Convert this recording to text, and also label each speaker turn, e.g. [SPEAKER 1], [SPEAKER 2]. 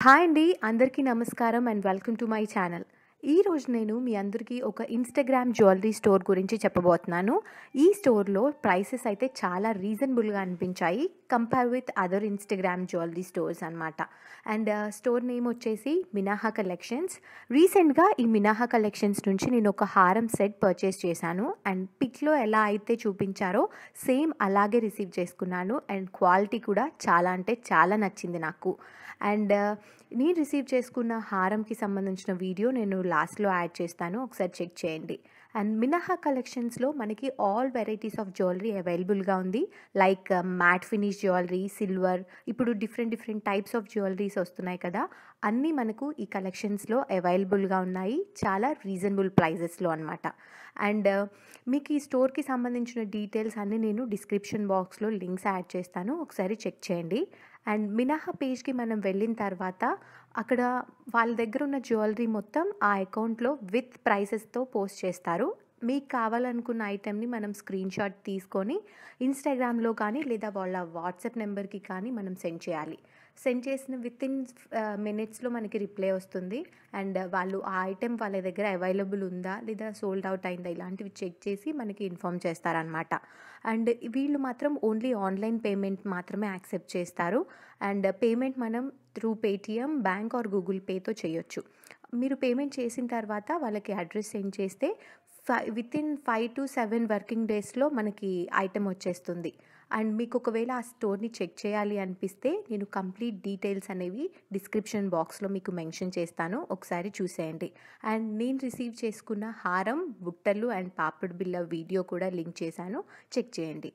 [SPEAKER 1] Hi అండి. అందరికీ నమస్కారం and welcome to my channel. ఈరోజు నేను మీ అందరికీ ఒక ఇన్‌స్టాగ్రామ్ జ్యువెలరీ స్టోర్ గురించి చెప్పబోతున్నాను. ఈ స్టోర్‌లో ప్రైసెస్ అయితే చాలా రీజనబుల్‌గా అనిపించాయి. Compare with other Instagram jewellery stores అనమాట. అండ్ స్టోర్ నేమ్ వచ్చేసి మినాహా కలెక్షన్స్. రీసెంట్‌గా ఈ మినాహా కలెక్షన్స్ నుంచి నేను ఒక హారం సెట్ పర్చేస్ చేశాను. అండ్ పిక్‌లో ఎలా అయితే చూపించారో సేమ్ అలాగే రిసీవ్ చేసుకున్నాను. అండ్ క్వాలిటీ కూడా చాలా అంటే చాలా నచ్చింది నాకు. అండ్ నేను రిసీవ్ చేసుకున్న హారంకి సంబంధించిన వీడియో నేను లాస్ట్లో యాడ్ చేస్తాను, ఒకసారి చెక్ చేయండి. అండ్ మినాహా కలెక్షన్స్లో మనకి ఆల్ వెరైటీస్ ఆఫ్ జ్యువెలరీ అవైలబుల్గా ఉంది. Like matte finish jewellery, silver, ఇప్పుడు డిఫరెంట్ టైప్స్ ఆఫ్ జ్యువెలరీస్ వస్తున్నాయి కదా, అన్నీ మనకు ఈ కలెక్షన్స్లో అవైలబుల్గా ఉన్నాయి, చాలా రీజనబుల్ ప్రైజెస్లో అనమాట. అండ్ మీకు ఈ స్టోర్కి సంబంధించిన డీటెయిల్స్ అన్నీ నేను డిస్క్రిప్షన్ బాక్స్లో లింక్స్ యాడ్ చేస్తాను, ఒకసారి చెక్ చేయండి. అండ్ మినాహా పేజ్కి మనం వెళ్ళిన తర్వాత అక్కడ వాళ్ళ దగ్గర ఉన్న జ్యువెలరీ మొత్తం ఆ అకౌంట్లో విత్ ప్రైసెస్తో పోస్ట్ చేస్తారు. మీకు కావాలనుకున్న ఐటెంని మనం స్క్రీన్ షాట్ తీసుకొని ఇన్స్టాగ్రామ్లో కానీ లేదా వాళ్ళ వాట్సాప్ నెంబర్కి కానీ మనం సెండ్ చేయాలి. సెండ్ చేసిన విత్ ఇన్ మినిట్స్లో మనకి రిప్లై వస్తుంది. అండ్ వాళ్ళు ఆ ఐటెం వాళ్ళ దగ్గర అవైలబుల్ ఉందా లేదా సోల్డ్ అవుట్ అయిందా ఇలాంటివి చెక్ చేసి మనకి ఇన్ఫామ్ చేస్తారనమాట. అండ్ వీళ్ళు మాత్రం ఓన్లీ ఆన్లైన్ పేమెంట్ మాత్రమే యాక్సెప్ట్ చేస్తారు. అండ్ పేమెంట్ మనం through Paytm, bank or Google పేతో చేయొచ్చు. మీరు పేమెంట్ చేసిన తర్వాత వాళ్ళకి అడ్రస్ సెండ్ చేస్తే విత్ ఇన్ 5 to 7 వర్కింగ్ డేస్లో మనకి ఐటెం వచ్చేస్తుంది. అండ్ మీకు ఒకవేళ ఆ స్టోర్ని చెక్ చేయాలి అనిపిస్తే నేను కంప్లీట్ డీటెయిల్స్ అనేవి డిస్క్రిప్షన్ బాక్స్లో మీకు మెన్షన్ చేస్తాను, ఒకసారి చూసేయండి. అండ్ నేను రిసీవ్ చేసుకున్న హారం, బుట్టలు అండ్ పాపిడి బిళ్ళ వీడియో కూడా లింక్ చేశాను, చెక్ చేయండి.